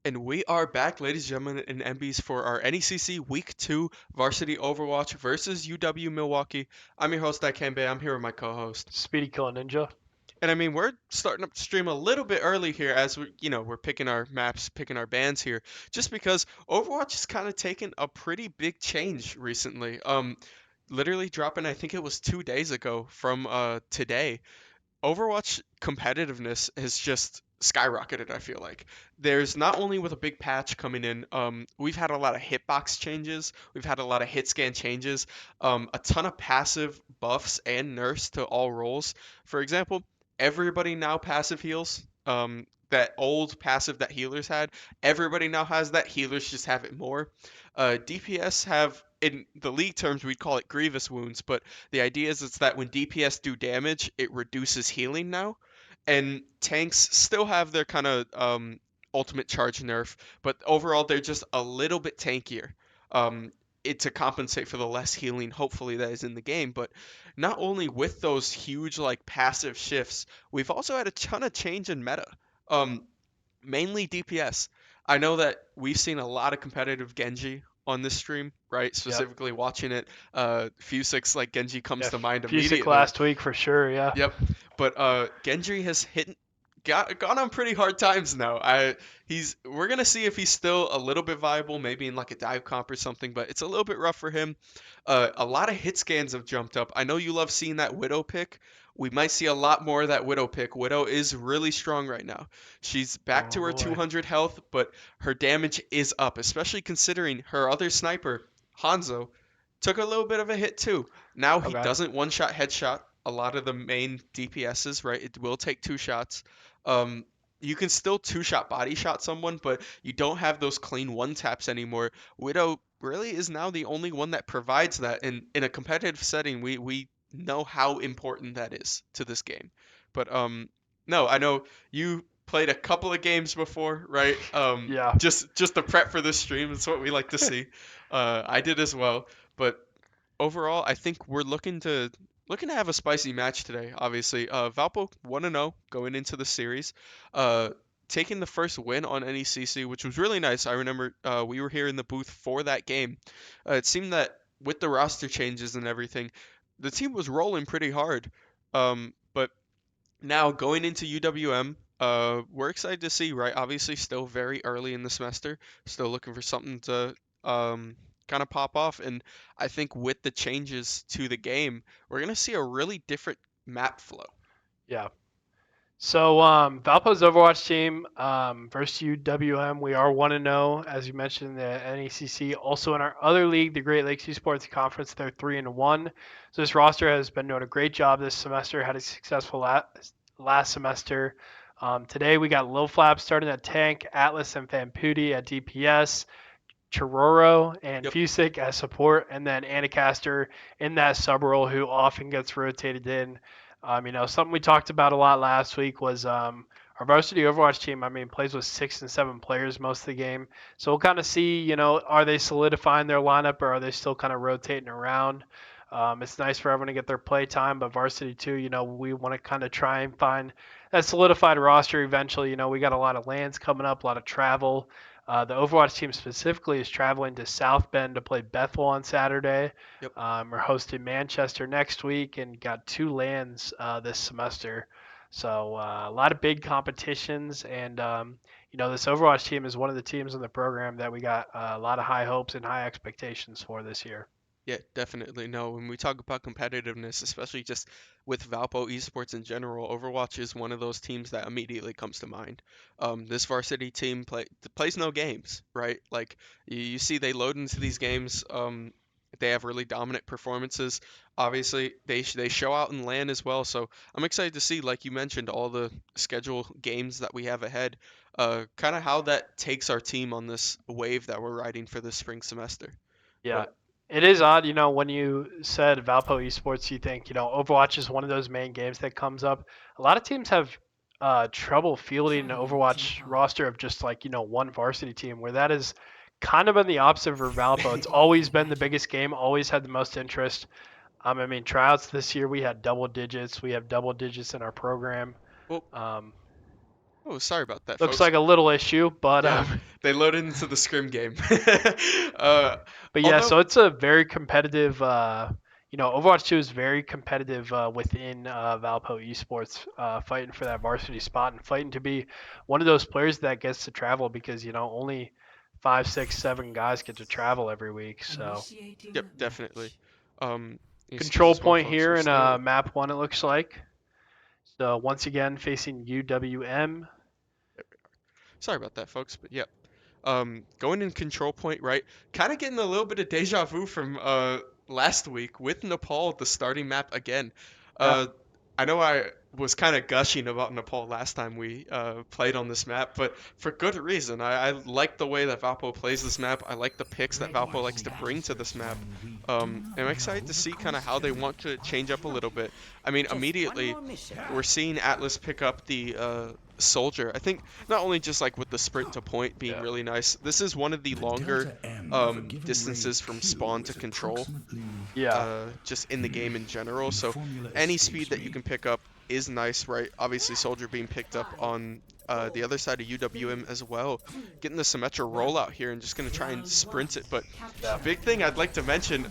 And we are back, ladies and gentlemen, and MBs for our NECC Week 2 Varsity Overwatch versus UW Milwaukee. I'm your host, Dikembe. I'm here with my co-host. Speedy Kill Ninja. And I mean, we're starting up the stream a little bit early here as we're picking our maps, picking our bands here, just because Overwatch has kind of taken a pretty big change recently. Literally dropping, I think it was 2 days ago from today. Overwatch competitiveness has just skyrocketed, I feel like. There's not only with a big patch coming in, we've had a lot of hitbox changes, we've had a lot of hit scan changes, a ton of passive buffs and nerfs to all roles. For example, everybody now passive heals. That old passive that healers had, everybody now has that. Healers just have it more. DPS have, in the league terms, we'd call it grievous wounds, but the idea is it's that when DPS do damage, it reduces healing now, and tanks still have their kind of ultimate charge nerf, but overall they're just a little bit tankier. To compensate for the less healing, hopefully that is in the game. But not only with those huge like passive shifts, we've also had a ton of change in meta. Um, Mainly DPS. I know that we've seen a lot of competitive Genji on this stream, right? Yep. Specifically watching it, Fusix like Genji comes Yeah. to mind Fusic immediately. last week for sure. Yeah. Yep, but Genji has gone on pretty hard times now. We're gonna see if he's still a little bit viable, maybe in like a dive comp or something, but it's a little bit rough for him. A lot of hit scans have jumped up. I know you love seeing that Widow pick. We might see a lot more of that Widow pick. Widow is really strong right now. She's back Oh to her boy. 200 health, but her damage is up, especially considering her other sniper, Hanzo, took a little bit of a hit too. Now he Okay. doesn't one-shot headshot a lot of the main DPSs, right? It will take two shots. Um, you can still two-shot body shot someone, but you don't have those clean one taps anymore. Widow really is now the only one that provides that, and in a competitive setting, we know how important that is to this game. But no, I know you played a couple of games before, right? Yeah. Just to prep for this stream, it's what we like to see. I did as well, but overall, I think we're looking to have a spicy match today. Obviously, Valpo 1-0 going into the series, uh, taking the first win on NECC, which was really nice. I remember we were here in the booth for that game. It seemed that with the roster changes and everything, the team was rolling pretty hard. But now going into UWM, we're excited to see, right? Obviously, still very early in the semester, still looking for something to kind of pop off. And I think with the changes to the game, we're gonna see a really different map flow. Yeah. So Valpo's Overwatch team versus UWM, we are 1-0 as you mentioned in the NECC. Also in our other league, the Great Lakes Esports Conference, they're 3-1. So this roster has been doing a great job this semester. Had a successful last semester. Today we got Lil Flap starting at tank, Atlas and Famputi at DPS. Chiroro and Yep. Fusic as support, and then Anacaster in that sub role who often gets rotated in. Something we talked about a lot last week was our varsity Overwatch team. I mean, plays with 6 and 7 players most of the game, so we'll kind of see. Are they solidifying their lineup or are they still kind of rotating around? It's nice for everyone to get their play time, but varsity too. We want to kind of try and find that solidified roster eventually. We got a lot of lands coming up, a lot of travel. The Overwatch team specifically is traveling to South Bend to play Bethel on Saturday. Yep. We're hosting Manchester next week and got 2 lands this semester. So a lot of big competitions, and this Overwatch team is one of the teams in the program that we got a lot of high hopes and high expectations for this year. Yeah, definitely. No, when we talk about competitiveness, especially just with Valpo esports in general, Overwatch is one of those teams that immediately comes to mind. This varsity team plays no games, right? Like you see, they load into these games. They have really dominant performances. Obviously, they show out in LAN as well. So I'm excited to see, like you mentioned, all the schedule games that we have ahead. Kind of how that takes our team on this wave that we're riding for this spring semester. Yeah, But it is odd, when you said Valpo Esports, you think, Overwatch is one of those main games that comes up. A lot of teams have trouble fielding an Overwatch roster of just like, one varsity team, where that is kind of been the opposite for Valpo. It's always been the biggest game, always had the most interest. Tryouts this year, we had double digits. We have double digits in our program. well, Um, Oh, sorry about that, Looks folks. like a little issue, but Yeah, they loaded into the scrim game. but yeah, Although, so it's a very competitive. Overwatch 2 is very competitive within Valpo Esports, fighting for that varsity spot and fighting to be one of those players that gets to travel because only 5, 6, 7 guys get to travel every week. So yep, definitely. You see control this one, point folks. We're here in still. map 1, it looks like. So once again facing UWM. Sorry about that, folks, but yep. Going in control point, right? Kind of getting a little bit of deja vu from last week with Nepal, the starting map again. Yeah, Uh, I know I was kind of gushing about Nepal last time we played on this map, but for good reason. I like the way that Valpo plays this map. I like the picks that Valpo likes to bring to this map. And I'm excited to see kind of how they want to change up a little bit. I mean, immediately we're seeing Atlas pick up the soldier. I think not only just like with the sprint to point being yeah. really nice, this is one of the longer distances from spawn to control, Yeah. just in the game in general. So any speed that you can pick up is nice, right? Obviously, soldier being picked up on the other side of UWM as well. Getting the Symmetra rollout here and just going to try and sprint it. But Yeah. big thing I'd like to mention,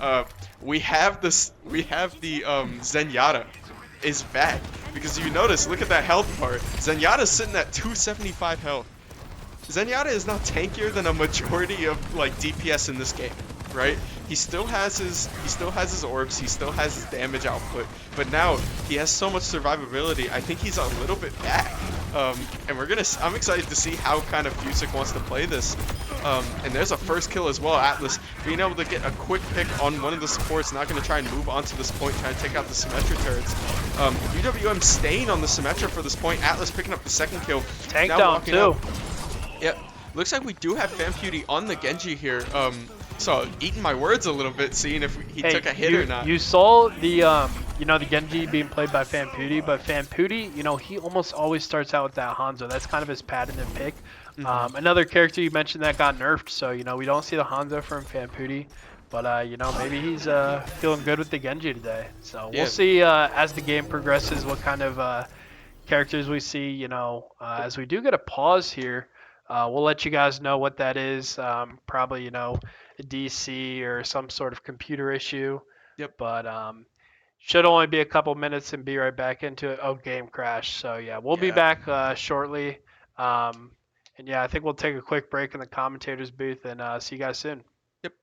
we have the Zenyatta is back. Because you notice, look at that health part. Zenyatta's sitting at 275 health. Zenyatta is now tankier than a majority of like DPS in this game, right? He still has his orbs, he still has his damage output, but now he has so much survivability. I think he's a little bit back. And I'm excited to see how kind of Fusic wants to play this. And there's a first kill as well. Atlas being able to get a quick pick on one of the supports, not going to try and move onto this point, trying to take out the Symmetra turrets. UWM staying on the Symmetra for this point. Atlas picking up the second kill. Tank Now down too. Yep. Looks like we do have Fanpewty on the Genji here. So eating my words a little bit, seeing if he took a hit or not. You saw the Genji being played by Fanpewty, but Fanpewty, he almost always starts out with that Hanzo. That's kind of his patented pick. Another character you mentioned that got nerfed, so we don't see the Hanzo from Fanpewty. But maybe he's feeling good with the Genji today. So we'll see as the game progresses what kind of characters we see. As we do get a pause here. We'll let you guys know what that is. Probably, a DC or some sort of computer issue. Yep. But should only be a couple minutes and be right back into it. Oh, game crash. So, yeah, we'll be back shortly. And, yeah, I think we'll take a quick break in the commentators booth and see you guys soon. Yep.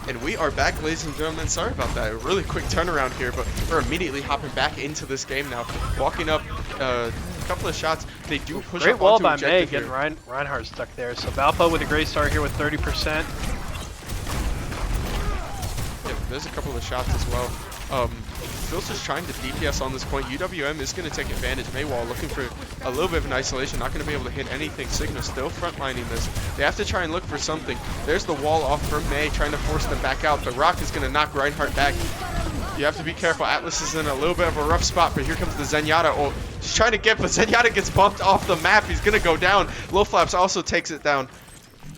And we are back, ladies and gentlemen. Sorry about that. A really quick turnaround here, but we're immediately hopping back into this game now. Walking up a couple of shots. They do push Great up wall onto by May, objective getting here. Reinhardt stuck there. So Valpo with a great start here with 30%. Yep, there's a couple of shots as well. Phil's just trying to DPS on this point. UWM is going to take advantage. Maywall looking for a little bit of an isolation. Not going to be able to hit anything. Sigma still frontlining this. They have to try and look for something. There's the wall off from May, trying to force them back out. But Rock is going to knock Reinhardt back. You have to be careful. Atlas is in a little bit of a rough spot, but here comes the Zenyatta. Oh, he's trying to get, but Zenyatta gets bumped off the map. He's going to go down. Low Flaps also takes it down.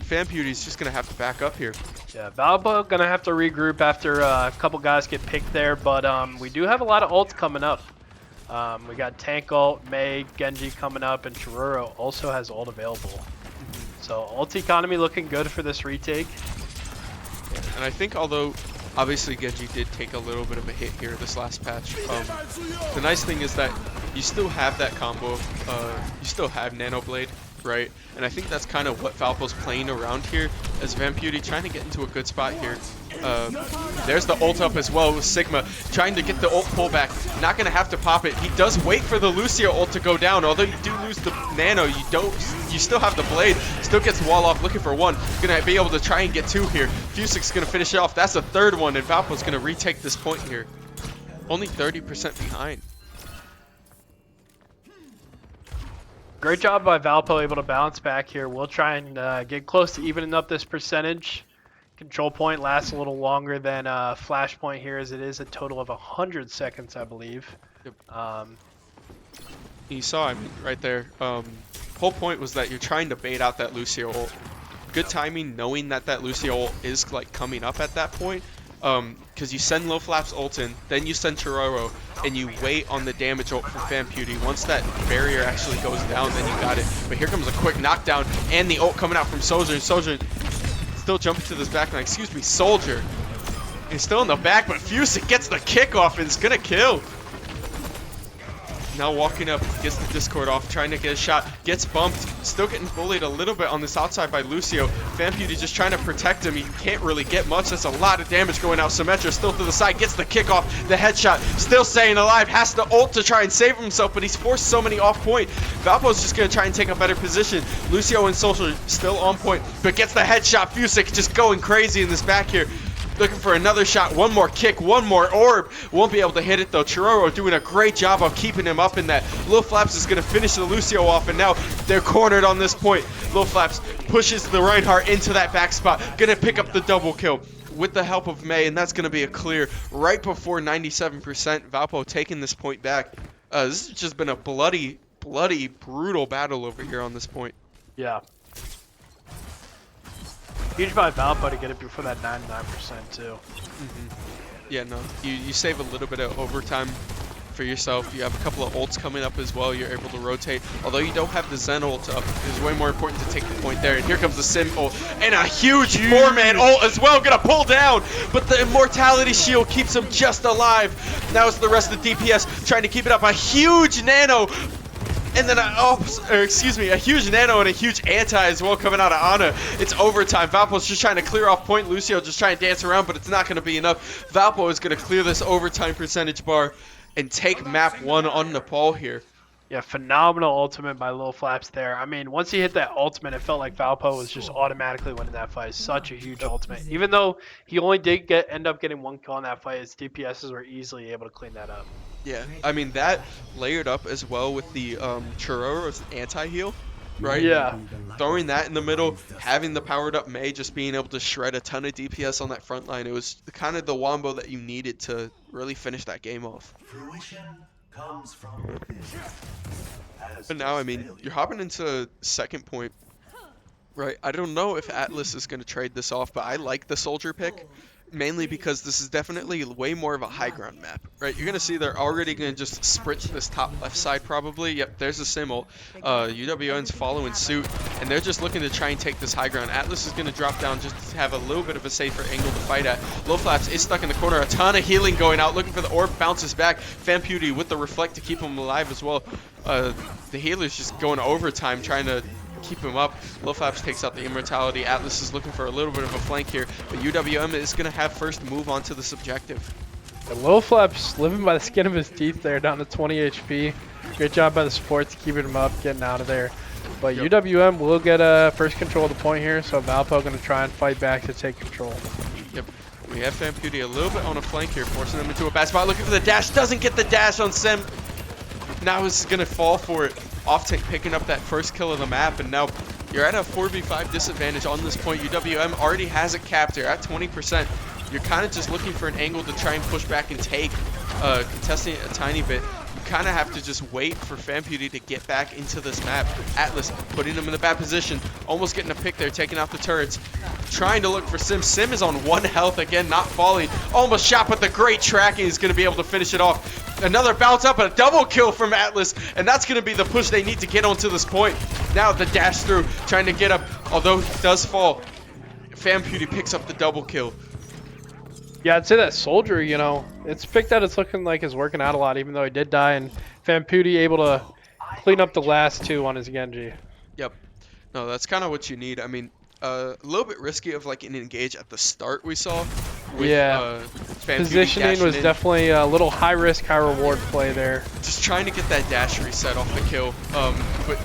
Fanpewty's just going to have to back up here. Yeah, Valpo gonna have to regroup after a couple guys get picked there, but we do have a lot of ults coming up. We got Tank ult, May, Genji coming up, and Chiruro also has ult available. So ult economy looking good for this retake. And I think although Obviously, Genji did take a little bit of a hit here this last patch. The nice thing is that you still have that combo. You still have Nano Blade, right? And I think that's kind of what Valpo's playing around here, as Vampbeauty trying to get into a good spot here. There's the ult up as well with Sigma, trying to get the ult pullback. Not going to have to pop it. He does wait for the Lucio ult to go down. Although you do lose the Nano, you still have the Blade. Still gets the wall off, looking for one. Going to be able to try and get two here. Fusik's going to finish it off. That's the third one, and Valpo's going to retake this point here. Only 30% behind. Great job by Valpo, able to bounce back here. We'll try and get close to evening up this percentage. Control point lasts a little longer than flash point here, as it is a total of 100 seconds, I believe. Yep. You saw, I mean, right there. Whole point was that you're trying to bait out that Lucio ult. Good timing, knowing that that Lucio ult is like coming up at that point. Because you send Low Flaps ult in, then you send Chiroro, and you wait on the damage ult from Vampbeauty. Once that barrier actually goes down, then you got it. But here comes a quick knockdown, and the ult coming out from Soldier. Soldier still jumping to this back line. Excuse me, Soldier is still in the back, but Fusik gets the kickoff and is gonna kill. Now walking up, gets the Discord off, trying to get a shot, gets bumped, still getting bullied a little bit on this outside by Lucio. Vampbeauty just trying to protect him. He can't really get much. That's a lot of damage going out. Symmetra still to the side, gets the kickoff, the headshot, still staying alive, has to ult to try and save himself, but he's forced so many off point. Valpo's just going to try and take a better position. Lucio and Soldier still on point, but gets the headshot. Fusik just going crazy in this back here. Looking for another shot, one more kick, one more orb. Won't be able to hit it though. Chiroro doing a great job of keeping him up in that. Lil Flaps is going to finish the Lucio off, and now they're cornered on this point. Lil Flaps pushes the Reinhardt into that back spot. Going to pick up the double kill with the help of Mei, and that's going to be a clear right before 97%. Valpo taking this point back. This has just been a bloody, brutal battle over here on this point. Yeah. Huge by Valpo to get it before that 99% too. Yeah, no, you save a little bit of overtime for yourself. You have a couple of ults coming up as well. You're able to rotate. Although you don't have the Zen ult up, it's way more important to take the point there. And here comes the Sim ult and a huge four-man ult as well. Gonna pull down, but the Immortality Shield keeps him just alive. Now it's the rest of the DPS trying to keep it up. A huge nano. And then, a huge nano and a huge anti as well coming out of Ana. It's overtime. Valpo's just trying to clear off point. Lucio just trying to dance around, but it's not going to be enough. Valpo is going to clear this overtime percentage bar and take map 1 on Nepal here. Yeah, phenomenal ultimate by Lil Flaps there. I mean, once he hit that ultimate, it felt like Valpo was just automatically winning that fight. Such a huge ultimate. Even though he only did end up getting 1 kill in that fight, his DPSs were easily able to clean that up. Yeah, I mean, that layered up as well with the Chiroro's anti-heal, right? Yeah. Throwing that in the middle, having the powered up Mei just being able to shred a ton of DPS on that front line. It was kind of the wombo that you needed to really finish that game off. But now, I mean, you're hopping into second point, right? I don't know if Atlas is going to trade this off, but I like the Soldier pick. Mainly because this is definitely way more of a high ground map, right? You're going to see they're already going to just sprint to this top left side probably. Yep, there's a sim ult. UWM's following suit, and they're just looking to try and take this high ground. Atlas is going to drop down just to have a little bit of a safer angle to fight at. Low Flaps is stuck in the corner. A ton of healing going out, looking for the orb, bounces back. Vampbeauty with the reflect to keep him alive as well. The healer's just going overtime trying to keep him up. Low Flaps takes out the Immortality. Atlas is looking for a little bit of a flank here, but UWM is going to have first move onto this objective. And Lil Flaps living by the skin of his teeth there, down to 20 HP. Great job by the supports keeping him up, getting out of there. But yep. UWM will get first control of the point here, so Valpo going to try and fight back to take control. Yep. We have Vampbeauty a little bit on a flank here, forcing them into a bad spot. Looking for the dash, doesn't get the dash on Sim. Now he's going to fall for it. Off-tank picking up that first kill of the map, and now you're at a 4v5 disadvantage on this point. UWM already has it capped here at 20%. You're kind of just looking for an angle to try and push back and take, contesting it a tiny bit. You kind of have to just wait for Vampbeauty to get back into this map. Atlas putting him in a bad position, almost getting a pick there, taking out the turrets. Trying to look for Sim. Sim is on 1 health again, not falling. Almost shot, but the great tracking is going to be able to finish it off. Another bounce up, a double kill from Atlas, and that's going to be the push they need to get onto this point. Now the dash through, trying to get up, although he does fall. Vampbeauty picks up the double kill. Yeah, I'd say that Soldier, it's picked that it's looking like it's working out a lot, even though he did die, and Famputi able to clean up the last two on his Genji. Yep. No, that's kind of what you need. I mean, a little bit risky of like an engage at the start we saw with Yeah, Famputi positioning dashing was in, definitely a little high risk, high reward play there. just trying to get that dash reset off the kill, but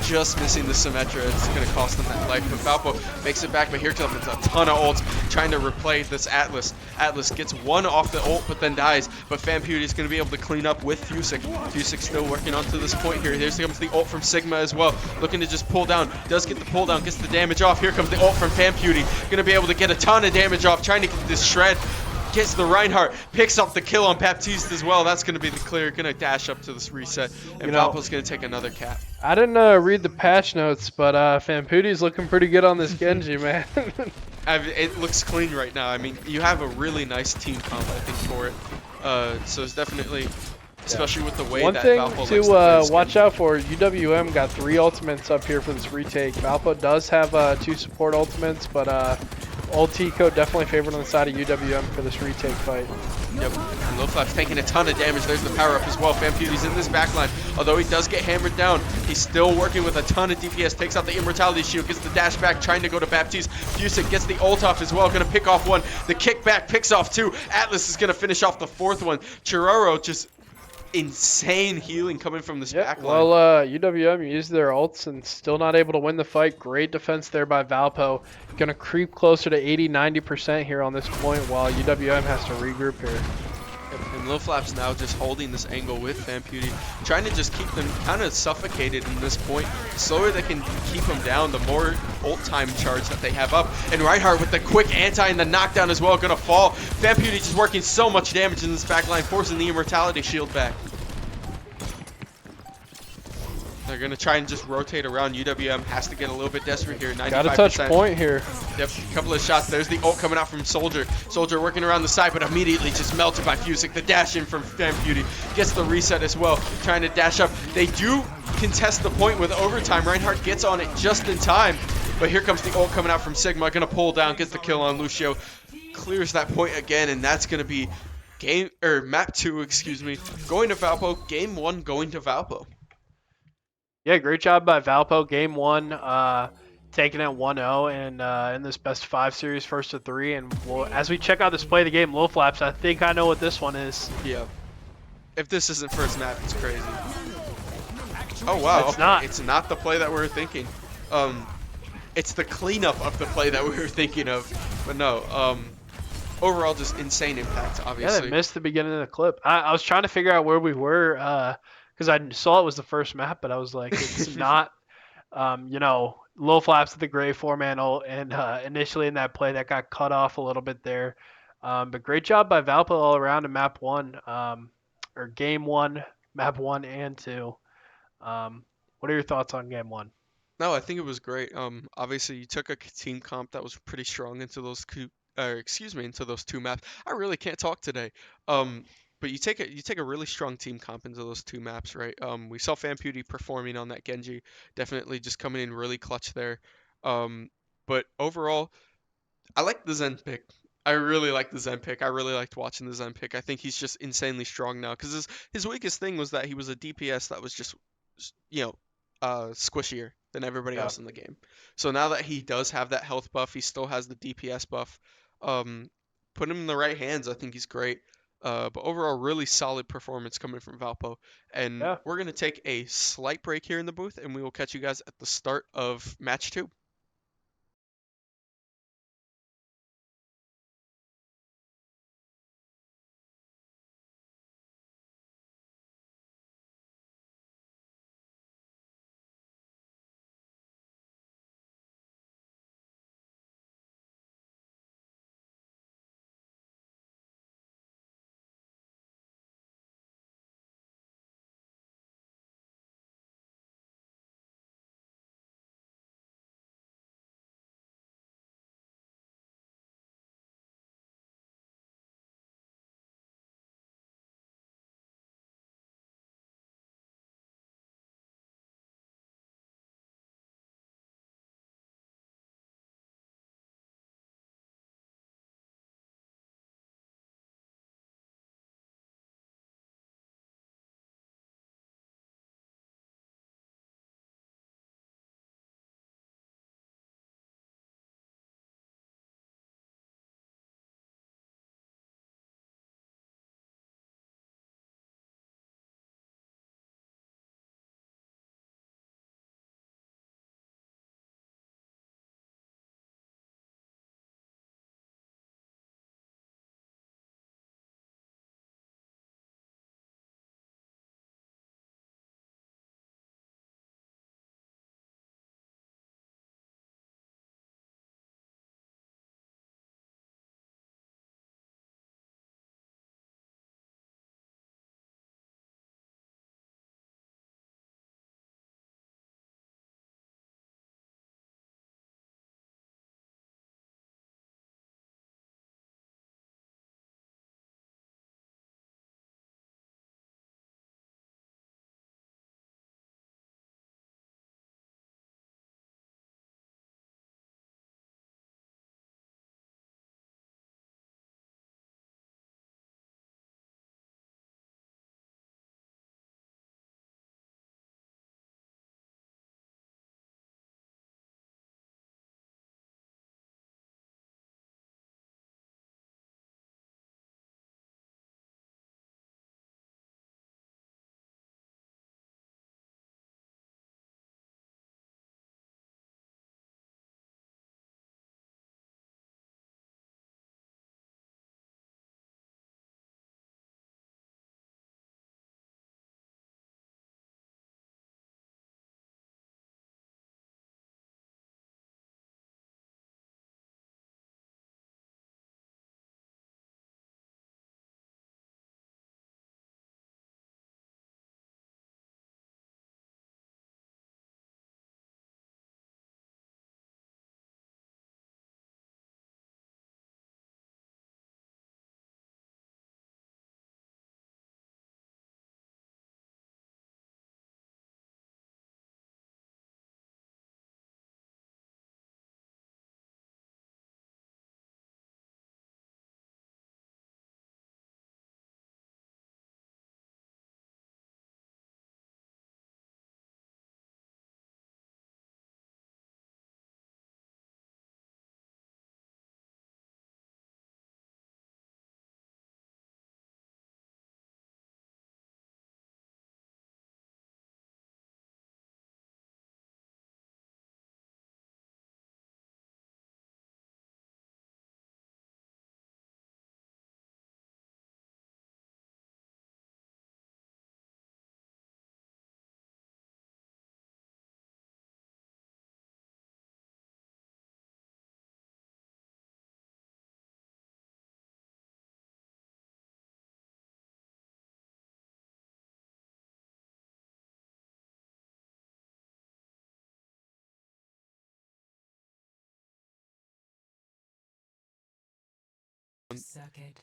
just missing the Symmetra. It's going to cost them that life. But Valpo makes it back, but here comes a ton of ults trying to replay this Atlas. Atlas gets one off the ult, but then dies. But Famputi is going to be able to clean up with Fusic. Fusic still working on to this point here. Here comes the ult from Sigma as well, looking to just pull down. Does get the pull down, gets the damage off. Here comes the ult from Famputi. Going to be able to get a ton of damage off, trying to get this shred. Gets the Reinhardt, picks up the kill on Baptiste as well. That's going to be the clear. Going to dash up to this reset, and Valpo's going to take another cap. I didn't read the patch notes, but Famputi's looking pretty good on this Genji, man. It looks clean right now. I mean, you have a really nice team comp, I think, for it. So it's definitely, especially with the way One that thing Valpo likes to play this watch Genji. out for, UWM got 3 ultimates up here for this retake. Valpo does have 2 support ultimates, but Ultico definitely favored on the side of UWM for this retake fight. Yep, and Loflap's taking a ton of damage. There's the power up as well. Famputi's in this backline. Although he does get hammered down, he's still working with a ton of DPS. Takes out the Immortality Shield, gets the dash back, trying to go to Baptiste. Fusic gets the ult off as well, gonna pick off one. The kickback picks off 2. Atlas is gonna finish off the 4th one. Chiroro just insane healing coming from this backline. Well, UWM used their ults and still not able to win the fight. Great defense there by Valpo. Gonna creep closer to 80-90% here on this point while UWM has to regroup here. And Loflap's now just holding this angle with Famputi, trying to just keep them kind of suffocated in this point. The slower they can keep them down, the more ult time charge that they have up. And Reinhardt with the quick anti and the knockdown as well, gonna fall. Famputi just working so much damage in this backline, forcing the Immortality Shield back. They're going to try and just rotate around. UWM has to get a little bit desperate here. 95%. Gotta touch point here. Yep, a couple of shots. There's the ult coming out from Soldier. Soldier working around the side, but immediately just melted by Fusic. The dash in from Famputi gets the reset as well, trying to dash up. They do contest the point with overtime. Reinhardt gets on it just in time, but here comes the ult coming out from Sigma. Going to pull down, gets the kill on Lucio. Clears that point again, and that's going to be map 2, excuse me, going to Valpo. Game 1 going to Valpo. Yeah, great job by Valpo. Game 1, taking it 1-0 and in this best of 5 series, first to 3. And as we check out this play of the game, Loflaps, I think I know what this one is. Yeah. If this isn't first map, it's crazy. Oh wow, It's not. It's not the play that we were thinking. It's the cleanup of the play that we were thinking of. But no, overall just insane impact, obviously. Yeah, they missed the beginning of the clip. I was trying to figure out where we were, because I saw it was the first map, but I was like, it's not. Low flaps with the gray 4-man ult, and initially in that play that got cut off a little bit there. But great job by Valpo all around in map 1, or game 1, map 1 and 2. What are your thoughts on game 1? No, I think it was great. Obviously you took a team comp that was pretty strong into those into those 2 maps. I really can't talk today. But you take a really strong team comp into those 2 maps, right? We saw Famputi performing on that Genji, definitely just coming in really clutch there. But overall, I like the Zen pick. I really like the Zen pick. I really liked watching the Zen pick. I think he's just insanely strong now because his weakest thing was that he was a DPS that was just, you know, squishier than everybody else in the game. So now that he does have that health buff, he still has the DPS buff. Put him in the right hands, I think he's great. But overall, really solid performance coming from Valpo. And we're going to take a slight break here in the booth, and we will catch you guys at the start of match 2.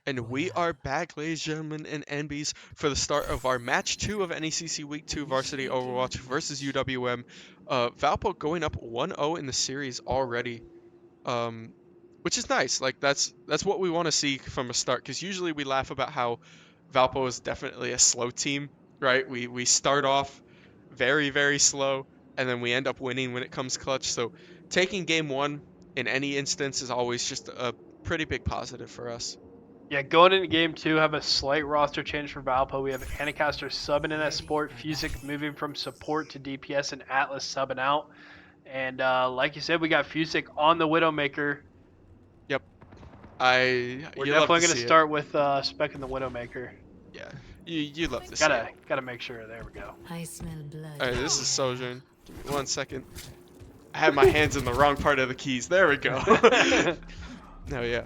And we are back, ladies and gentlemen, and NBs, for the start of our match 2 of NECC Week 2 Varsity Overwatch versus UWM. Valpo going up 1-0 in the series already, um, which is nice. Like that's what we want to see from a start, because usually we laugh about how Valpo is definitely a slow team, right? We start off very, very slow, and then we end up winning when it comes clutch. So taking game 1 in any instance is always just a pretty big positive for us. Yeah, going into game 2, have a slight roster change for Valpo. We have Anacaster subbing in at support, Fusic moving from support to DPS, and Atlas subbing out. And like you said, we got Fusic on the Widowmaker. Yep. We're You love to definitely going to see it. start with specking the Widowmaker. Yeah, you love to see it. Gotta make sure. There we go. I smell blood. All right, this is Sojourn. Give me 1 second. I had my hands in the wrong part of the keys. There we go. No, yeah.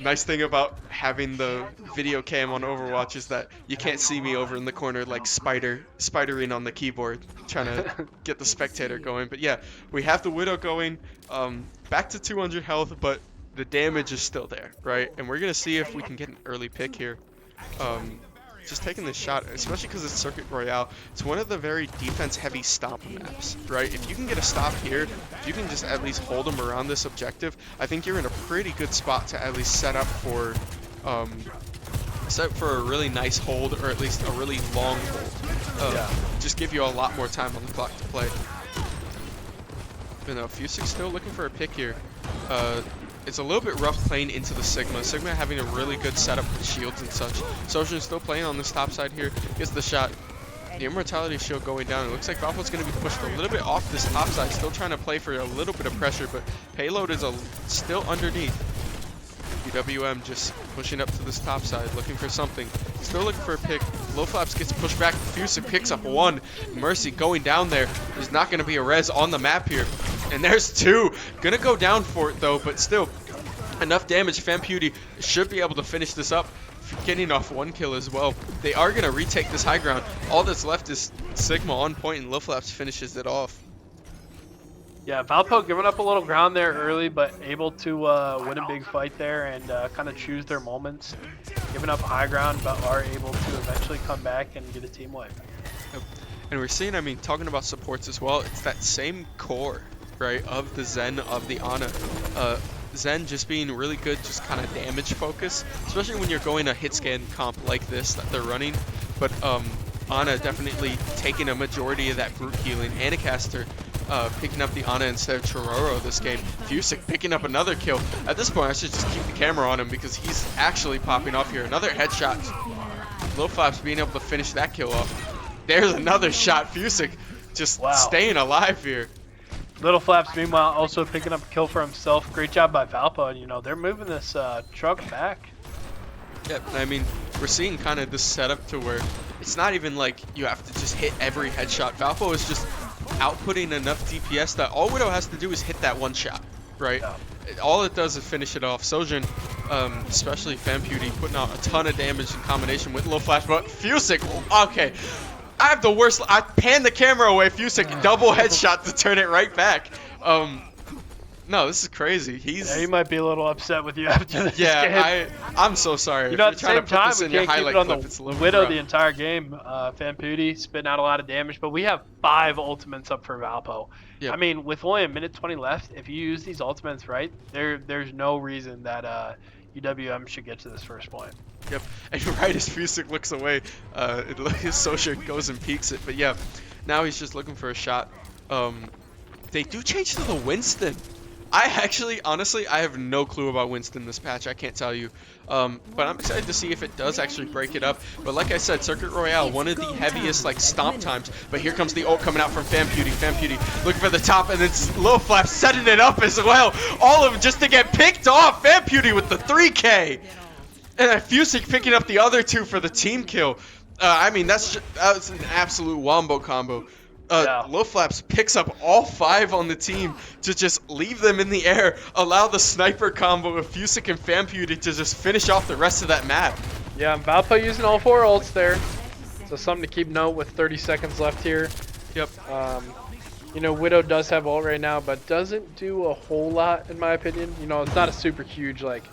Nice thing about having the video cam on Overwatch is that you can't see me over in the corner like spidering on the keyboard trying to get the spectator going. But yeah, we have the Widow going. Back to 200 health, but the damage is still there, right? And we're gonna see if we can get an early pick here. Just taking this shot, especially because it's Circuit Royale, it's one of the very defense-heavy stomp maps, right? If you can get a stop here, if you can just at least hold them around this objective, I think you're in a pretty good spot to at least set up for a really nice hold, or at least a really long hold. Just give you a lot more time on the clock to play. But no, Fusic's still looking for a pick here. It's a little bit rough playing into the Sigma. Sigma having a really good setup with shields and such. Sojourn still playing on this top side here. Gets the shot. The Immortality shield going down. It looks like Valpo's going to be pushed a little bit off this top side. Still trying to play for a little bit of pressure, but payload is still underneath. UWM just pushing up to this top side, looking for something. Still looking for a pick. Low Flaps gets pushed back. Fusic picks up 1. Mercy going down there. There's not going to be a res on the map here. And there's 2. Gonna go down for it though, but still enough damage. FanPewDie should be able to finish this up, getting off 1 kill as well. They are gonna retake this high ground. All that's left is Sigma on point, and Low Flaps finishes it off. Yeah, Valpo giving up a little ground there early, but able to win a big fight there and kind of choose their moments. Giving up high ground, but are able to eventually come back and get a team wipe. And we're seeing, I mean, talking about supports as well, it's that same core, right, of the Zen, of the Ana. Zen just being really good, just kind of damage focus, especially when you're going a hit scan comp like this that they're running. But Ana definitely taking a majority of that brute healing. Anacaster picking up the Ana instead of Chororo this game. Fusic picking up another kill. At this point, I should just keep the camera on him because he's actually popping off here. Another headshot. Low Flaps being able to finish that kill off. There's another shot. Fusic just staying alive here. Little Flaps, meanwhile, also picking up a kill for himself. Great job by Valpo. And, you know, they're moving this truck back. Yep, I mean, we're seeing kind of this setup to where it's not even like you have to just hit every headshot. Valpo is just outputting enough DPS that all Widow has to do is hit that 1 shot, right? Yeah. All it does is finish it off. Sojourn, especially FanPewDie, putting out a ton of damage in combination with Low Flash, but Fusic, okay. I have the worst. I panned the camera away. Fusic double headshot to turn it right back. No, this is crazy. He might be a little upset with you after this game. Yeah, I'm so sorry. You know, at the same time, we can't keep it on the Widow the entire game. FanPewDie spitting out a lot of damage, but we have 5 ultimates up for Valpo. Yep. I mean, with only a minute 20 left, if you use these ultimates right, there's no reason that UWM should get to this first point. Yep, and right as Fusic looks away, Sojourn goes and peeks it. But yeah, now he's just looking for a shot. They do change to the Winston. Honestly, I have no clue about Winston this patch. I can't tell you. But I'm excited to see if it does actually break it up. But like I said, Circuit Royale, one of the heaviest like stomp times. But here comes the ult coming out from FanPewDie. FanPewDie looking for the top, and it's Low Flap setting it up as well. All of them just to get picked off. FanPewDie with the 3K. And then Fusic picking up the other 2 for the team kill. I mean, that's an absolute wombo combo. Low Flaps picks up all 5 on the team to just leave them in the air, allow the sniper combo of Fusic and FanPewDie to just finish off the rest of that map. Yeah, Valpo using all 4 ults there. So something to keep note with 30 seconds left here. Yep. You know, Widow does have ult right now, but doesn't do a whole lot in my opinion. You know, it's not a super huge like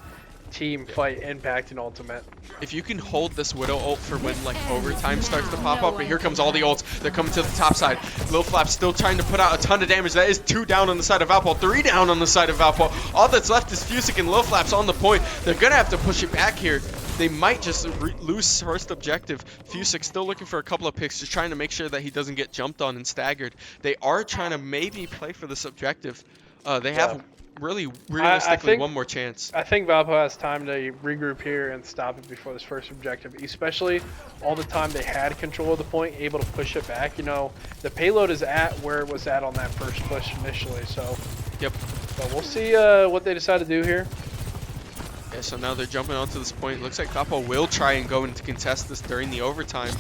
team fight impact and ultimate. If you can hold this Widow ult for when like overtime starts to pop up, and here comes all the ults. They're coming to the top side. Lil Flap still trying to put out a ton of damage. That is 2 down on the side of Valpo, 3 down on the side of Valpo. All that's left is Fusic and Lil Flap's on the point. They're gonna have to push it back here. They might just lose first objective. Fusic still looking for a couple of picks, just trying to make sure that he doesn't get jumped on and staggered. They are trying to maybe play for this objective. They have really realistically one more chance. I think Valpo has time to regroup here and stop it before this first objective, especially all the time they had control of the point, able to push it back. You know, the payload is at where it was at on that first push initially, so. Yep. So we'll see what they decide to do here. Yeah, so now they're jumping onto this point. Looks like Valpo will try and go in to contest this during the overtime,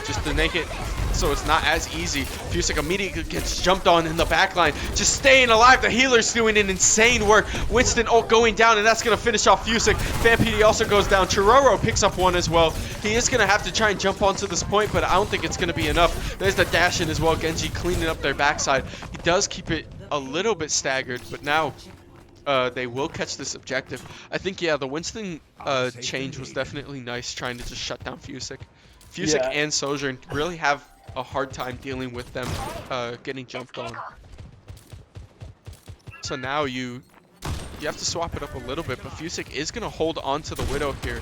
just to make it so it's not as easy. Fusic immediately gets jumped on in the back line, just staying alive. The healer's doing an insane work. Winston ult going down, and that's going to finish off Fusic. FanPD also goes down. Chiroro picks up one as well. He is going to have to try and jump onto this point, but I don't think it's going to be enough. There's the dash in as well. Genji cleaning up their backside. He does keep it a little bit staggered, but now they will catch this objective. I think, yeah, the Winston change was definitely nice, trying to just shut down Fusic. Fusic and Sojourn really have a hard time dealing with them getting jumped on. So now you have to swap it up a little bit, but Fusic is going to hold on to the Widow here.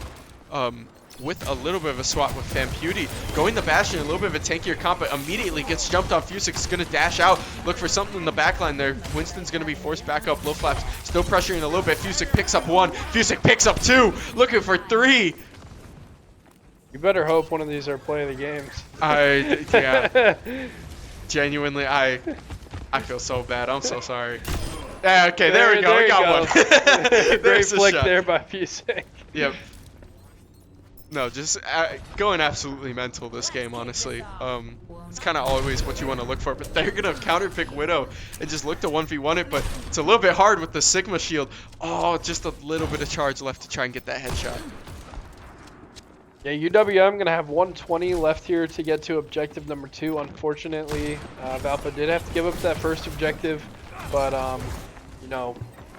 With a little bit of a swap with FanPewDie. Going to Bastion, a little bit of a tankier comp, but immediately gets jumped on. Fusic is going to dash out, look for something in the backline there. Winston's going to be forced back up. Lil Flap's still pressuring a little bit. Fusic picks up 1. Fusic picks up 2. Looking for 3. You better hope one of these are play of the games. Yeah. Genuinely, I feel so bad. I'm so sorry. Yeah, okay, there we go. We got one. Great flick there by Fusic. Yep. No, just going absolutely mental this game, honestly. It's kind of always what you want to look for, but they're going to counter-pick Widow and just look to 1v1 it, but it's a little bit hard with the Sigma shield. Oh, just a little bit of charge left to try and get that headshot. Yeah, UWM going to have 120 left here to get to objective number 2. Unfortunately, Valpo did have to give up that first objective, but, you know,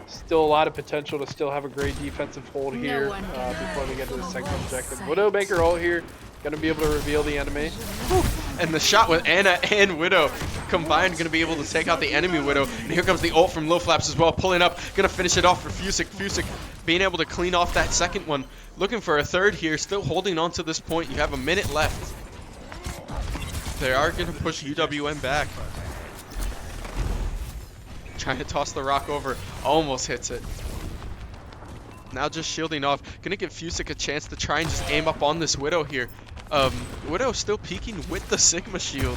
still a lot of potential to still have a great defensive hold here before they get to the second objective. Widowmaker ult here, going to be able to reveal the enemy. And the shot with Ana and Widow combined, going to be able to take out the enemy Widow. And here comes the ult from Lil Flaps as well, pulling up, going to finish it off for Fusic. Fusic being able to clean off that second one. Looking for a third here, still holding on to this point. You have a minute left. They are going to push UWM back. Trying to toss the rock over, almost hits it. Now just shielding off. Gonna give Fusic a chance to try and just aim up on this Widow here. Widow still peeking with the Sigma shield,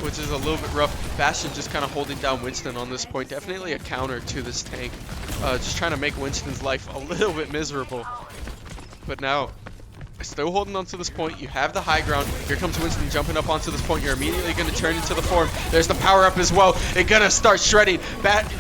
which is a little bit rough. Bastion just kind of holding down Winston on this point. Definitely a counter to this tank. Just trying to make Winston's life a little bit miserable. But now, still holding on to this point. You have the high ground. Here comes Winston jumping up onto this point. You're immediately going to turn into the form. There's the power up as well. It's going to start shredding.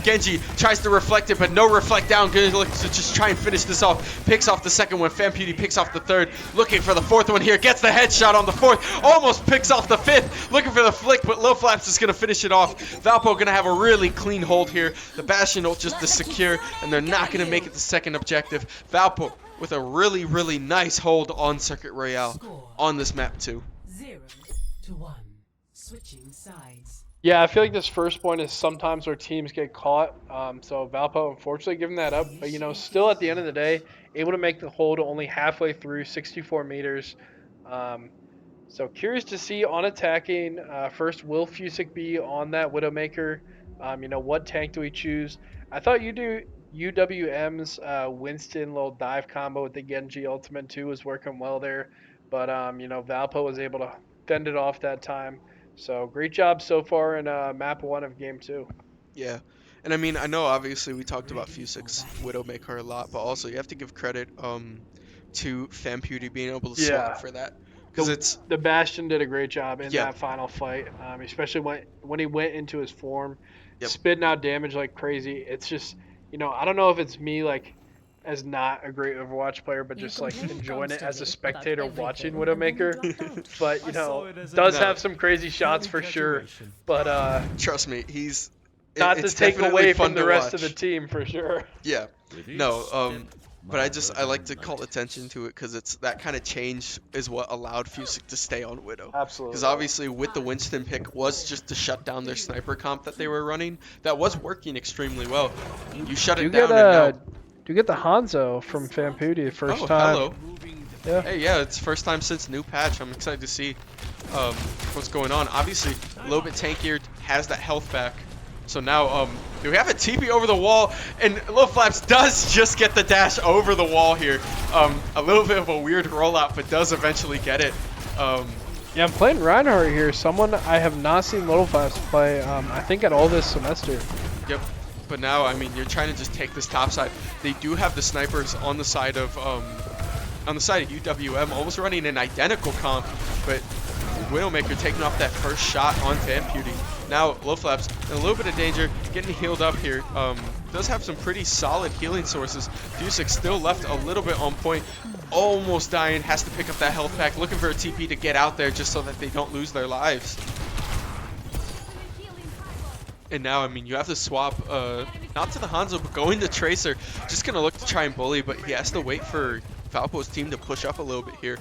Genji tries to reflect it, but no reflect down. Going to look to just try and finish this off. Picks off the second one. FanPewDie picks off the third. Looking for the fourth one here. Gets the headshot on the fourth. Almost picks off the fifth. Looking for the flick, but Lil Flaps is going to finish it off. Valpo going to have a really clean hold here. The Bastion ult just to secure, and they're not going to make it the second objective. Valpo with a really, really nice hold on Circuit Royale on this map too. 0-1. Switching sides. Yeah, I feel like this first point is sometimes where teams get caught. So Valpo, unfortunately, giving that up. But, you know, still at the end of the day, able to make the hold only halfway through, 64 meters. So curious to see on attacking. First, will Fusic be on that Widowmaker? You know, what tank do we choose? I thought UWM's Winston little dive combo with the Genji ultimate too was working well there, but you know, Valpo was able to fend it off that time. So great job so far in map 1 of game 2. Yeah, and I mean, I know obviously we talked about Fusic's Widowmaker a lot, but also you have to give credit to FanPewDie being able to swap for that, because the Bastion did a great job in that final fight, especially when he went into his form, spitting out damage like crazy. It's just, you know, I don't know if it's me, like, as not a great Overwatch player, but just, like, enjoying it as a spectator watching Widowmaker. But, you know, does have some crazy shots for sure. But, trust me, he's... Not to take away from the rest of the team, for sure. Yeah. No, But I like to call attention to it because it's that kind of change is what allowed Fusick to stay on Widow. Because Absolutely. obviously with the Winston pick was just to shut down their sniper comp that they were running. That was working extremely well. You shut Do it you get down and now. do you get the Hanzo from Famputi first Oh, time? hello. Yeah. Hey, yeah, it's first time since new patch. I'm excited to see what's going on. Obviously, a little bit tankier, has that health back. So now, do we have a TP over the wall? And Lil Flaps does just get the dash over the wall here. A little bit of a weird rollout, but does eventually get it. Yeah, I'm playing Reinhardt here. Someone I have not seen Little Flaps play, I think at all this semester. Yep. But now, I mean, you're trying to just take this top side. They do have the snipers on the side of UWM, almost running an identical comp, but Widowmaker taking off that first shot on Famputi. Now, Low Flaps in a little bit of danger, getting healed up here. Does have some pretty solid healing sources. Fusick still left a little bit on point, almost dying, has to pick up that health pack, looking for a TP to get out there just so that they don't lose their lives. And now, I mean, you have to swap, not to the Hanzo, but going to Tracer. Just going to look to try and bully, but he has to wait for Valpo's team to push up a little bit here.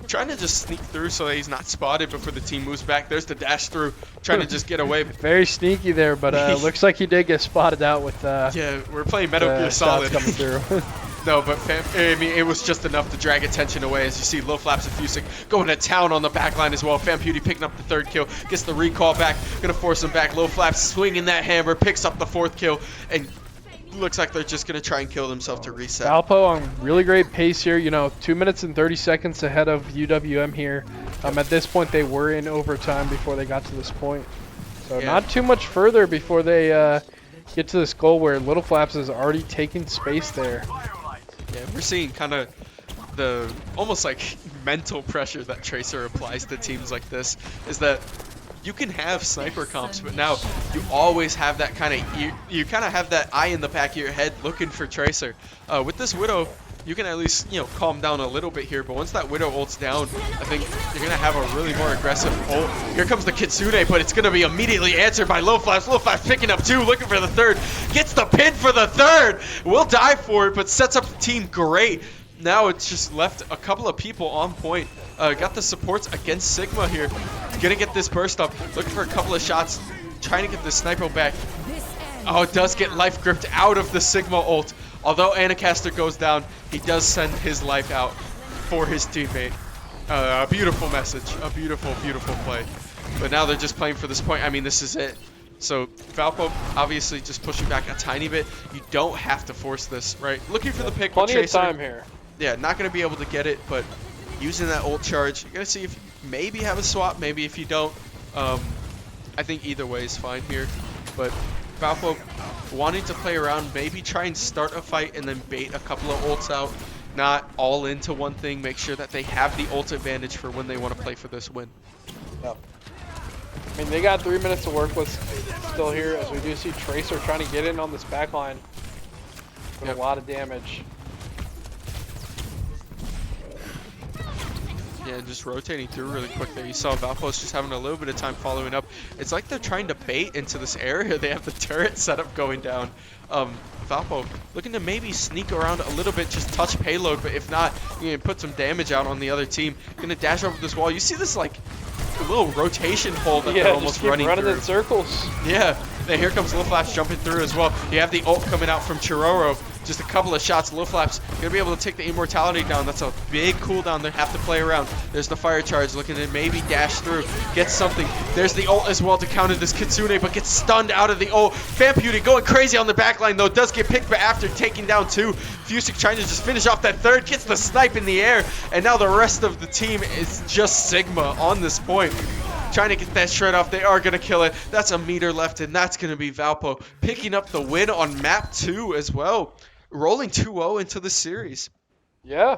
Trying to just sneak through so that he's not spotted before the team moves back. There's the dash through, trying to just get away. Very sneaky there, but looks like he did get spotted out with yeah, we're playing Metal Gear Solid. Coming through. No, but I mean, it was just enough to drag attention away as you see Low Flaps and Fusick going to town on the backline as well. Famputi picking up the third kill, gets the recall back, gonna force him back. Low Flaps swinging that hammer, picks up the fourth kill, and looks like they're just gonna try and kill themselves to reset. Valpo on really great pace here. 2 minutes and 30 seconds ahead of UWM here. At this point, they were in overtime before they got to this point. So Yeah. not too much further before they get to this goal where Little Flaps is already taking space there. Yeah, we're seeing kind of the almost like mental pressure that Tracer applies to teams like this is that you can have sniper comps, but now you always have that kind of you kind of have that eye in the back of your head looking for Tracer. With this Widow, you can at least calm down a little bit here, but once that Widow ults down, I think you're gonna have a really more aggressive ult. Here comes the Kitsune, but it's gonna be immediately answered by Low Flaps. Low Flaps picking up two, looking for the third, gets the pin for the third. Will die for it, but sets up the team great. Now it's just left a couple of people on point. Got the supports against Sigma here. Gonna get this burst up, looking for a couple of shots, trying to get the sniper back. Oh, it does get life gripped out of the Sigma ult. Although Anacaster goes down, he does send his life out for his teammate. A beautiful message, a beautiful, beautiful play. But now they're just playing for this point. I mean, this is it. So Valpo obviously just pushing back a tiny bit. You don't have to force this, right? Looking for the pick. Plenty with Tracer. of time here. Yeah, not going to be able to get it, but using that ult charge, you're going to see if you maybe have a swap, maybe if you don't. I think either way is fine here. But Valpo wanting to play around, maybe try and start a fight and then bait a couple of ults out. Not all into one thing, make sure that they have the ult advantage for when they want to play for this win. Yep. I mean, they got 3 minutes to work with still here, as we do see Tracer trying to get in on this back line. Doing a lot of damage. Yeah, just rotating through really quick there. You saw Valpo's just having a little bit of time following up. It's like they're trying to bait into this area. They have the turret setup going down. Valpo looking to maybe sneak around a little bit, just touch payload, but if not, you can put some damage out on the other team. Gonna dash over this wall. You see this like little rotation hole that they're almost running through. In circles. Yeah, then here comes Lil Flaps jumping through as well. You have the ult coming out from Chiroro. Just a couple of shots. Lil Flaps gonna be able to take the immortality down. That's a big cooldown they have to play around. There's the fire charge looking to maybe dash through, get something. There's the ult as well to counter this Kitsune, but gets stunned out of the ult. Famputi going crazy on the backline though, does get picked, but after taking down two, Fusick trying to just finish off that third, gets the snipe in the air, and now the rest of the team is just Sigma on this point. Trying to get that shred off. They are going to kill it. That's a meter left, and that's going to be Valpo picking up the win on map 2 as well. Rolling 2-0 into the series. Yeah.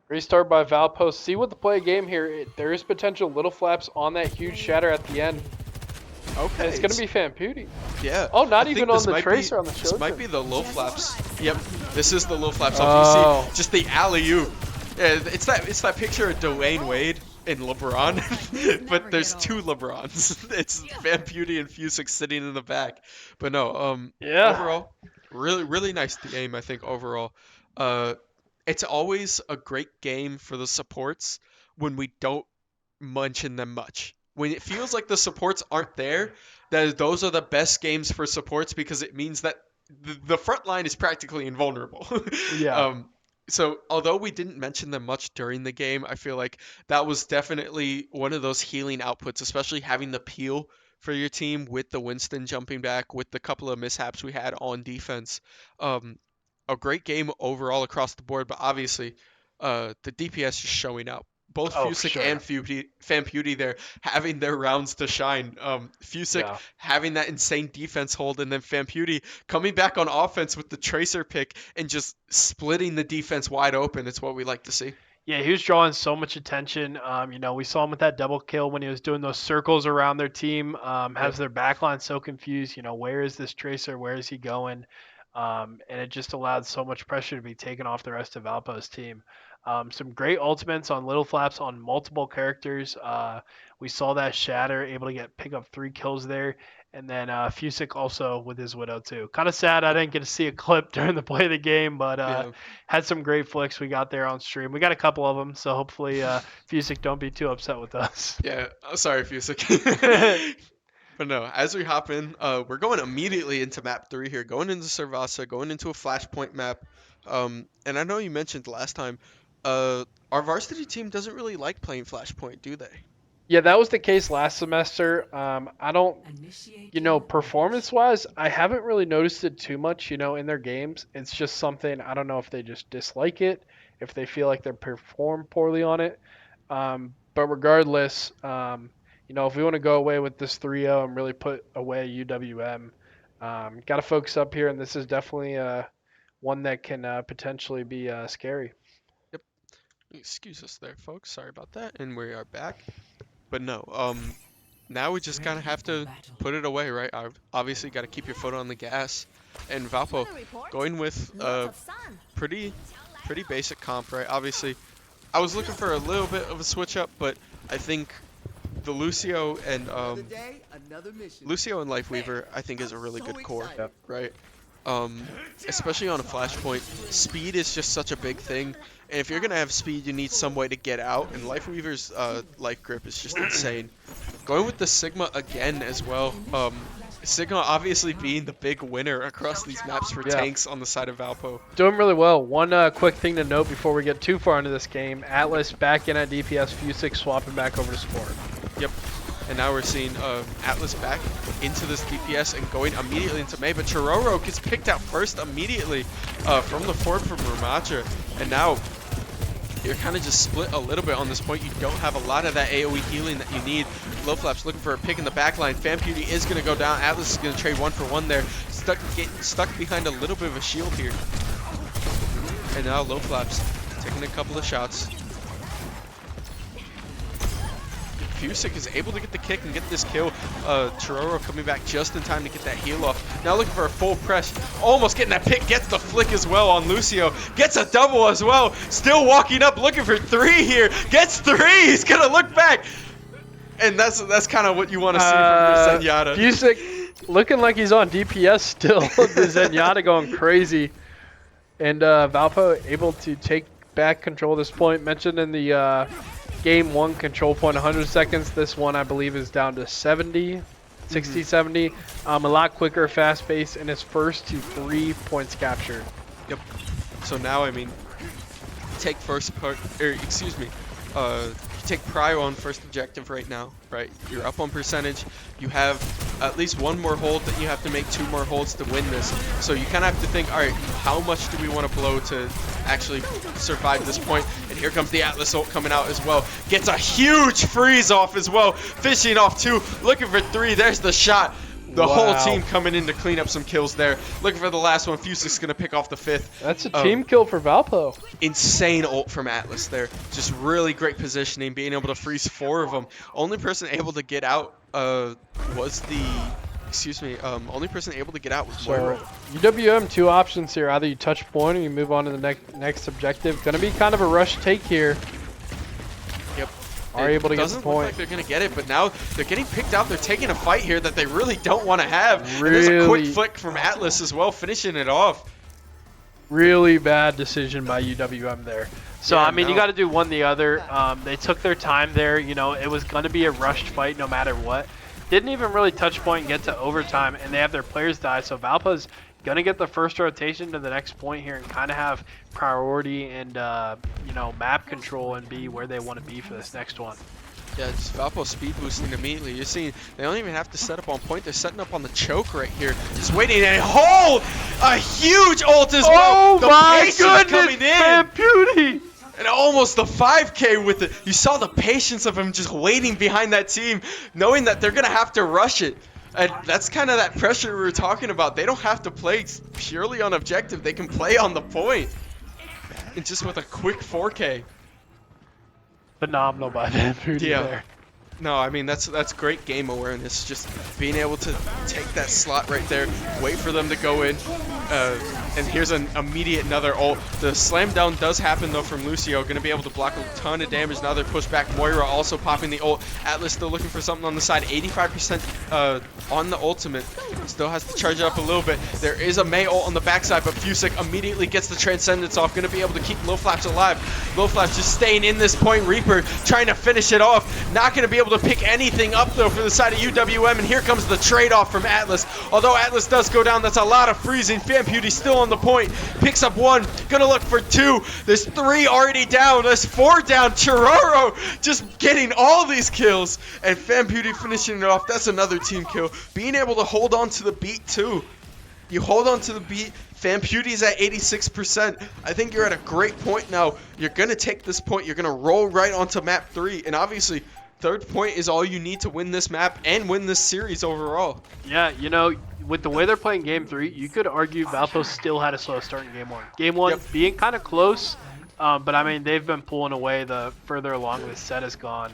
Restart by Valpo. See what the play game here. There is potential Little Flaps on that huge shatter at the end. Okay. And it's going to be Famputi. Yeah. Oh, not I even on the Tracer on the show. This might be the Low Flaps. Yep. This is the Low Flaps. Oh. You see just the alley-oop. Yeah, it's that picture of Dwayne Wade and LeBron, but there's two LeBrons. It's Famputi and Fusick sitting in the back. But no, yeah. overall, Really nice game, I think, overall. Uh, it's always a great game for the supports when we don't mention them much. When it feels like the supports aren't there, those are the best games for supports because it means that the front line is practically invulnerable. Yeah. um, so although we didn't mention them much during the game, I feel like that was definitely one of those healing outputs, especially having the peel for your team with the Winston jumping back, with the couple of mishaps we had on defense. Um, a great game overall across the board, but obviously the DPS just showing up. Both Oh, for Fusick and sure. Famputi there having their rounds to shine. Fusick Yeah. having that insane defense hold, and then Famputi coming back on offense with the Tracer pick and just splitting the defense wide open. It's what we like to see. Yeah, he was drawing so much attention. We saw him with that double kill when he was doing those circles around their team, Yep. has their backline so confused. Where is this Tracer? Where is he going? And it just allowed so much pressure to be taken off the rest of Valpo's team. Some great ultimates on Little Flaps on multiple characters. We saw that Shatter able to pick up 3 kills there. And then Fusick also with his Widow too. Kind of sad I didn't get to see a clip during the play of the game, but Yeah. had some great flicks we got there on stream. We got a couple of them, so hopefully Fusick don't be too upset with us. Yeah. Sorry, Fusick. But no, as we hop in, we're going immediately into map 3 here, going into Servasa, going into a flashpoint map. And I know you mentioned last time, our varsity team doesn't really like playing flashpoint, do they? Yeah, that was the case last semester. I don't, Initiate performance-wise, I haven't really noticed it too much, in their games. It's just something, I don't know if they just dislike it, if they feel like they perform poorly on it. But regardless, if we want to go away with this 3-0 and really put away UWM, got to focus up here, and this is definitely one that can potentially be scary. Yep. Excuse us there, folks. Sorry about that. And we are back. But no, now we just kind of have to put it away, right? Obviously, got to keep your foot on the gas. And Valpo going with pretty basic comp, right? Obviously, I was looking for a little bit of a switch up, but I think the Lucio and Lifeweaver, I think, is a really good core, Yep. right? Especially on a flashpoint, speed is just such a big thing. And if you're gonna have speed, you need some way to get out. And Lifeweaver's life grip is just insane. Going with the Sigma again as well. Sigma obviously being the big winner across these maps for Yeah. tanks on the side of Valpo. Doing really well. One quick thing to note before we get too far into this game, Atlas back in at DPS, Fusick swapping back over to support. Yep. And now we're seeing Atlas back into this DPS and going immediately into May. But Chiroro gets picked out first immediately from the fort from Ramacha. And now you're kind of just split a little bit on this point. You don't have a lot of that AoE healing that you need. Low Flaps looking for a pick in the back line. Famputi is going to go down. Atlas is going to trade 1-for-1 there. Stuck behind a little bit of a shield here. And now Low Flaps taking a couple of shots. Fusick is able to get the kick and get this kill. Chiroro coming back just in time to get that heal off. Now looking for a full press. Almost getting that pick. Gets the flick as well on Lucio. Gets a double as well. Still walking up looking for 3 here. Gets 3. He's going to look back. And that's kind of what you want to see from your Zenyatta. Fusick looking like he's on DPS still. The Zenyatta going crazy. And Valpo able to take back control of this point. Mentioned in the Game 1 control point 100 seconds. This one I believe is down to 70, 60, 70. A lot quicker, fast pace, and his first to 3 points captured. Yep. So now, I mean, take take prio on first objective right now, right? You're up on percentage. You have at least 1 more hold that you have to make, 2 more holds to win this. So you kind of have to think, all right, how much do we want to blow to actually survive this point? And here comes the Atlas ult coming out as well. Gets a huge freeze off as well. Fishing off 2, looking for 3. There's the shot. The whole team coming in to clean up some kills there. Looking for the last one. Fusick's going to pick off the 5th. That's a team kill for Valpo. Insane ult from Atlas there. Just really great positioning, being able to freeze 4 of them. Only person able to get out was the... only person able to get out was Moira. UWM, 2 options here. Either you touch point or you move on to the next objective. Going to be kind of a rush take here. Yep. are able to get the Doesn't look like point. they're going to get it, but now they're getting picked out. They're taking a fight here that they really don't want to have. And there's a quick Really, flick from Atlas as well, finishing it off. really bad decision by UWM there. So, Yeah, I mean, you no. got to do one or the other. They took their time there. You know, it was going to be a rushed fight no matter what. Didn't even really touch point and get to overtime, and they have their players die. So Valpa's going to get the first rotation to the next point here and kind of have priority and, you know, map control and be where they want to be for this next one. Yeah, just Valpo speed boosting immediately. You're seeing they don't even have to set up on point. They're setting up on the choke right here. Just waiting and hold a huge ult as well. Oh The my patience goodness, coming in. man, beauty! And almost the 5K with it. You saw the patience of him just waiting behind that team, knowing that they're going to have to rush it. And that's kind of that pressure we were talking about. They don't have to play purely on objective. They can play on the point. And just with a quick 4K. Phenomenal by them, beauty Yeah. there. No, I mean, that's great game awareness. Just being able to take that slot right there, wait for them to go in. And here's an immediate another ult. The slam down does happen, though, from Lucio. Going to be able to block a ton of damage. Now they're pushed back. Moira also popping the ult. Atlas still looking for something on the side. 85% on the ultimate. Still has to charge it up a little bit. There is a Mei ult on the backside, but Fusick immediately gets the Transcendence off. Going to be able to keep Low Flaps alive. Low Flaps just staying in this point. Reaper trying to finish it off. Not going to be able to pick anything up, though, for the side of UWM. And here comes the trade-off from Atlas. Although Atlas does go down, that's a lot of freezing. FanBeauty still on the point. Picks up one. Gonna look for two. There's three already down. There's four down. Chiroro just getting all these kills. And FanBeauty finishing it off. That's another team kill. Being able to hold on to the beat, too. You hold on to the beat. FanBeauty's at 86%. I think you're at a great point now. You're going to take this point. You're going to roll right onto map 3. And obviously, third point is all you need to win this map and win this series overall. Yeah, you know, with the way they're playing Game 3, you could argue Valpo still had a slow start in Game 1. Game 1 Yep. being kind of close, but I mean, they've been pulling away the further along this set has gone.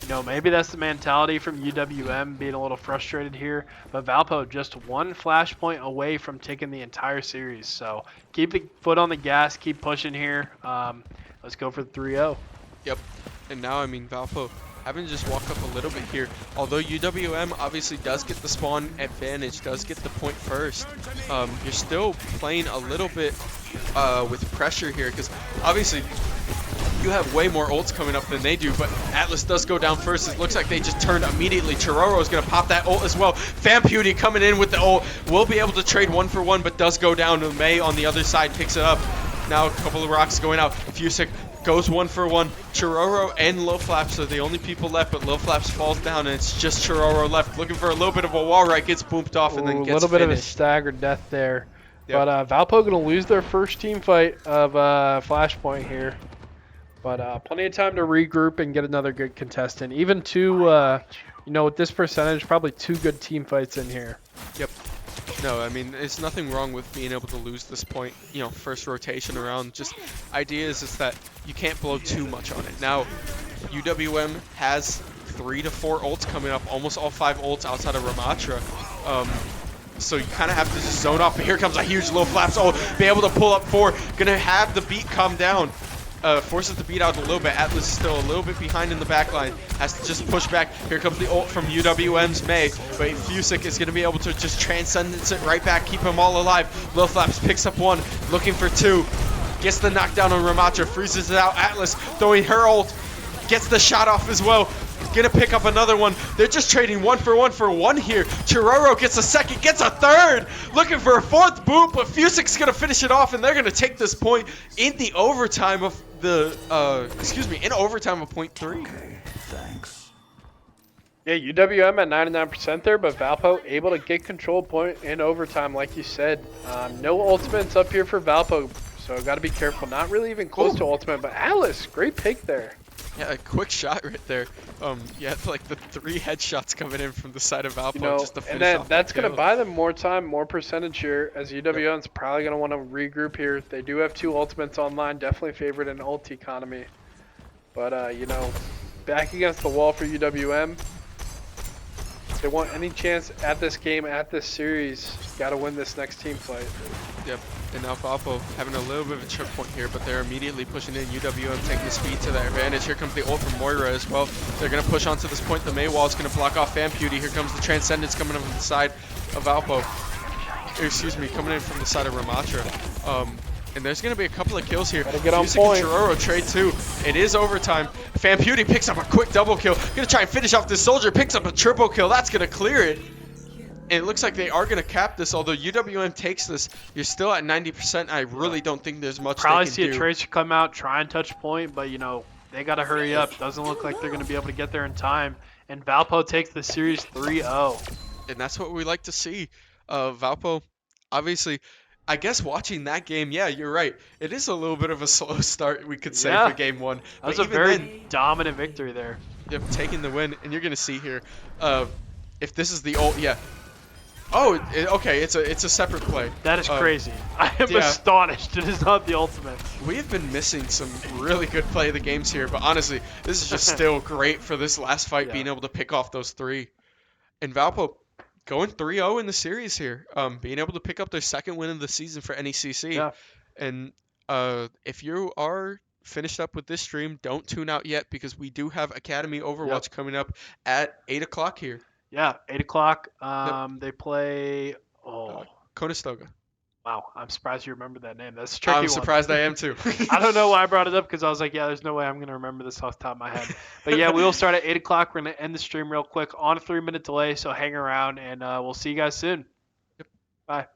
You know, maybe that's the mentality from UWM being a little frustrated here, but Valpo just one flashpoint away from taking the entire series. So keep the foot on the gas, keep pushing here. Let's go for the 3-0. Yep. And now, I mean, Valpo having to just walk up a little bit here. Although UWM obviously does get the spawn advantage, does get the point first, you're still playing a little bit with pressure here, because obviously you have way more ults coming up than they do, but Atlas does go down first. It looks like they just turned immediately. Chiroro is going to pop that ult as well. FanBeauty coming in with the ult. Will be able to trade 1-for-1, but does go down. Mei on the other side picks it up. Now a couple of rocks going out. Fusick goes 1-for-1. Chiroro and Low Flaps are the only people left, but Low Flaps falls down, and it's just Chiroro left. Looking for a little bit of a wall right, gets boomed off, and then gets a little bit of a finished. staggered death there. Yep. But Valpo going to lose their first team fight of Flashpoint here. But plenty of time to regroup and get another good contestant. Even two, you know, with this percentage, probably two good team fights in here. Yep. No, I mean, there's nothing wrong with being able to lose this point, you know, first rotation around. Just idea is that you can't blow too much on it. Now, UWM has 3 to 4 ults coming up, almost all 5 ults outside of Ramatra. So you kind of have to just zone off. But here comes a huge Low Flaps ult. Be able to pull up 4. Gonna have the beat come down. Forces the beat out a little bit. Atlas is still a little bit behind in the back line. Has to just push back. Here comes the ult from UWM's Mei. But Fusick is going to be able to just transcendence it right back. Keep them all alive. Lil Flaps picks up 1. Looking for 2. Gets the knockdown on Ramatra. Freezes it out. Atlas throwing her ult. Gets the shot off as well. Gonna pick up another one. They're just trading 1-for-1 for 1 here. Chiroro gets a second, gets a third. Looking for a 4th boot, but Fusick's gonna finish it off, and they're gonna take this point in the overtime of the, in overtime of point 3. Yeah, UWM at 99% there, but Valpo able to get control point in overtime, like you said. No ultimates up here for Valpo, so got to be careful. Not really even close to ultimate, but Alice, great pick there. Yeah, a quick shot right there. You had like the 3 headshots coming in from the side of Valpo, You know, just to finish and then off that's the going to kill. buy them more time, more percentage here, as UWM's probably going to want to regroup here. They do have 2 ultimates online, definitely favored in ult economy. But, you know, back against the wall for UWM. If they want any chance at this game, at this series, got to win this next team fight. Yep. And now Valpo having a little bit of a choke point here, but they're immediately pushing in. UWM taking the speed to their advantage. Here comes the ult from Moira as well. They're going to push onto this point. The Maywall is going to block off Fanpewdy. Here comes the Transcendence coming in from the side of Valpo. Excuse me, coming in from the side of Ramatra. And there's going to be a couple of kills here. Gotta get on Music point. and Chiroro trade too. It is overtime. Fanpewdy picks up a quick double kill. Going to try and finish off this soldier. Picks up a triple kill. That's going to clear it. And it looks like they are going to cap this, although UWM takes this. You're still at 90%. I really don't think there's much Probably they can see do. a Tracer come out, try and touch point, but, you know, they got to hurry up. Doesn't look like they're going to be able to get there in time. And Valpo takes the series 3-0. And that's what we like to see. Valpo, obviously, I guess watching that game, yeah, you're right. It is a little bit of a slow start, we could say, Yeah. for game one. That was But a even very then, dominant victory there. yep, taking the win. And you're going to see here, if this is the ult, yeah. Oh, okay, it's a separate play. That is crazy. I am yeah. astonished. It is not the ultimate. We have been missing some really good play of the games here, but honestly, this is just still great for this last fight, Yeah. being able to pick off those three. And Valpo going 3-0 in the series here, being able to pick up their second win of the season for NECC. Yeah. And if you are finished up with this stream, don't tune out yet because we do have Academy Overwatch coming up at 8 o'clock here. Yeah, 8 o'clock. Yep. They play. Oh, Conestoga. wow. I'm surprised you remember that name. That's a tricky I'm one. surprised I am too. I don't know why I brought it up because I was like, yeah, there's no way I'm going to remember this off the top of my head. But yeah, we will start at 8 o'clock. We're going to end the stream real quick on a 3-minute delay, so hang around, and we'll see you guys soon. Yep. Bye.